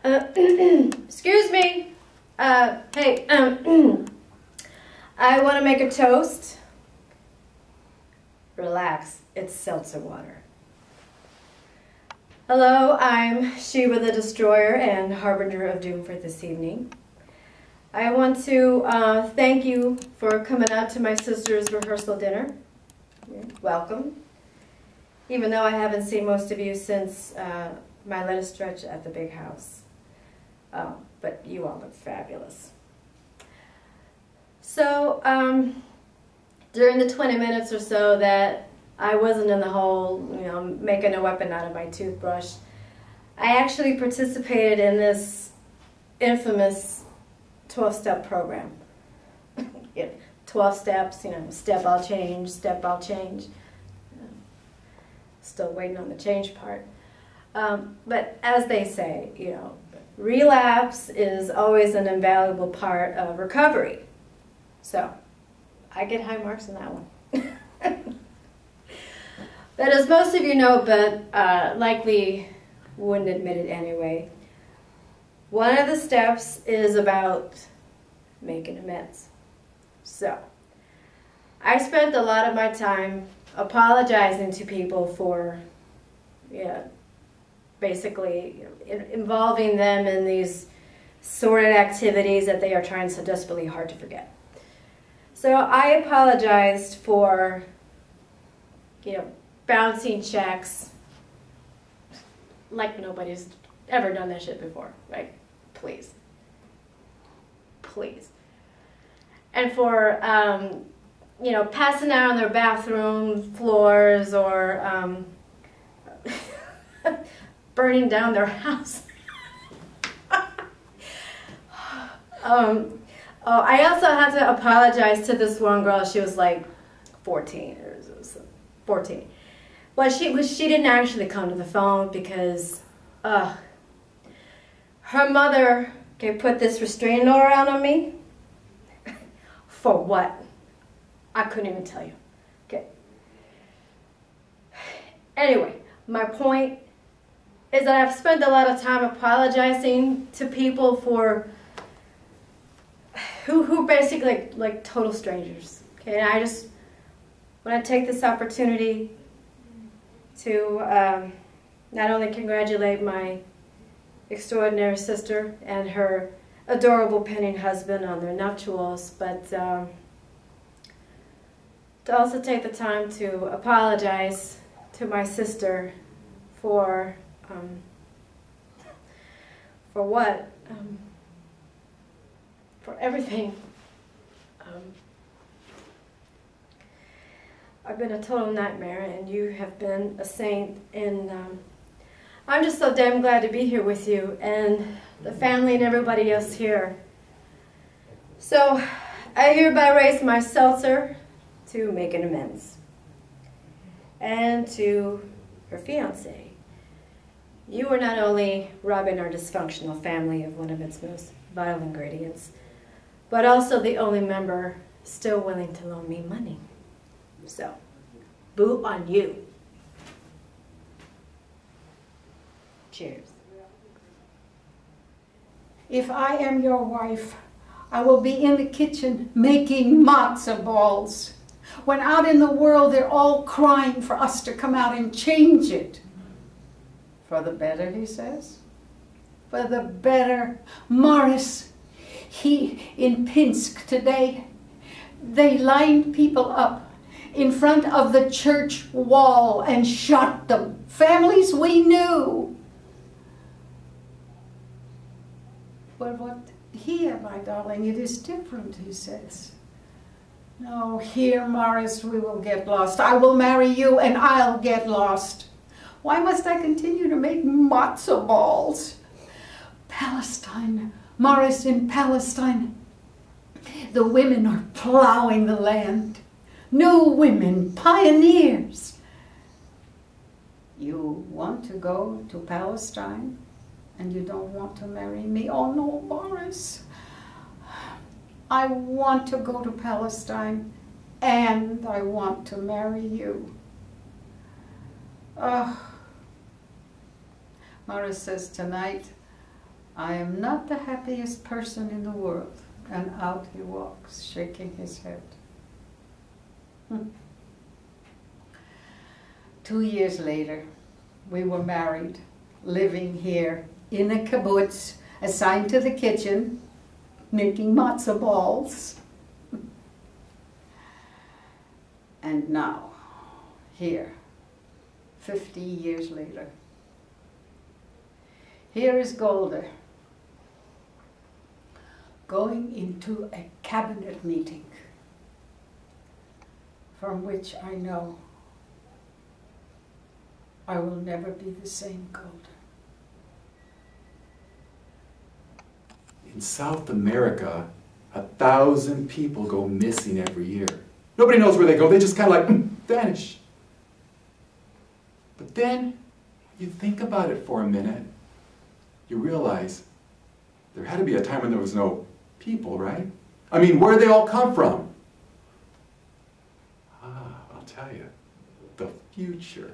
Excuse me. Hey, I want to make a toast. Relax, it's seltzer water. Hello, I'm Sheba the Destroyer and Harbinger of Doom for this evening. I want to thank you for coming out to my sister's rehearsal dinner. Welcome. Even though I haven't seen most of you since my latest stretch at the big house. But you all look fabulous. So, during the 20 minutes or so that I wasn't in the hole, making a weapon out of my toothbrush, I actually participated in this infamous 12-step program. 12 steps, step I'll change, step I'll change. Still waiting on the change part. But as they say, relapse is always an invaluable part of recovery. So, I get high marks on that one. But as most of you know, but likely wouldn't admit it anyway, one of the steps is about making amends. So, I spent a lot of my time apologizing to people for, basically involving them in these sordid activities that they are trying so desperately hard to forget. So I apologized for, bouncing checks like nobody's ever done that shit before, right? Please. Please. And for, passing out on their bathroom floors or burning down their house. I also had to apologize to this one girl. She was like 14 or 14. Well, she didn't actually come to the phone because her mother put this restraining order out on me. For what? I couldn't even tell you. Okay. Anyway, my point is that I've spent a lot of time apologizing to people for who basically like total strangers. Okay, and I just want to take this opportunity to not only congratulate my extraordinary sister and her adorable pending husband on their nuptials, but to also take the time to apologize to my sister for what? For everything. I've been a total nightmare and you have been a saint, and I'm just so damn glad to be here with you and the family and everybody else here. So I hereby raise my seltzer to make an amends. And to her fiance, you are not only robbing our dysfunctional family of one of its most vital ingredients, but also the only member still willing to loan me money. So, boo on you. Cheers. If I am your wife, I will be in the kitchen making matzo balls. When out in the world they're all crying for us to come out and change it. For the better, he says. For the better. Morris, in Pinsk today, they lined people up in front of the church wall and shot them. Families we knew. But what here, my darling, it is different, he says. No, here, Morris, we will get lost. I will marry you and I'll get lost. Why must I continue to make matzo balls? Palestine, Morris, in Palestine, the women are plowing the land. New women, pioneers. You want to go to Palestine and you don't want to marry me? Oh no, Morris. I want to go to Palestine and I want to marry you. Morris says tonight I am not the happiest person in the world. And out he walks, shaking his head. 2 years later, we were married, living here in a kibbutz, assigned to the kitchen, making matzo balls. And now, here, 50 years later, here is Golda going into a cabinet meeting from which I know I will never be the same Golda. In South America, 1,000 people go missing every year. Nobody knows where they go, they just kind of like vanish. But then, you think about it for a minute, you realize there had to be a time when there was no people, right? I mean, where did they all come from? I'll tell you, the future.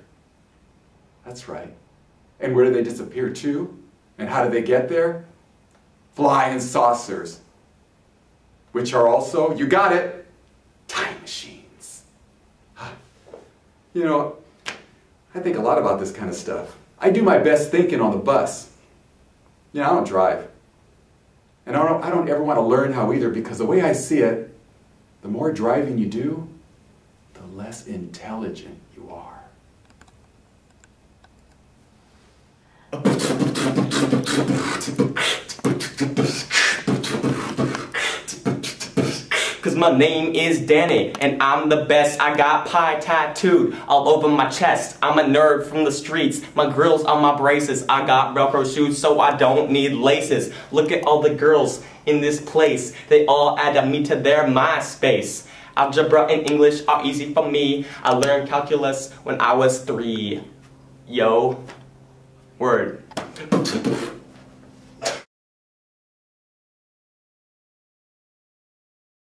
That's right. And where did they disappear to? And how did they get there? Flying saucers. Which are also, you got it, time machines. You know, I think a lot about this kind of stuff. I do my best thinking on the bus. You know, I don't drive. And I don't ever want to learn how either, because the way I see it, the more driving you do, the less intelligent you are. Cause my name is Danny, and I'm the best. I got pie tattooed all over my chest. I'm a nerd from the streets. My grills on my braces. I got Velcro shoes, so I don't need laces. Look at all the girls in this place. They all add me to their MySpace. Algebra and English are easy for me. I learned calculus when I was 3. Yo. Word.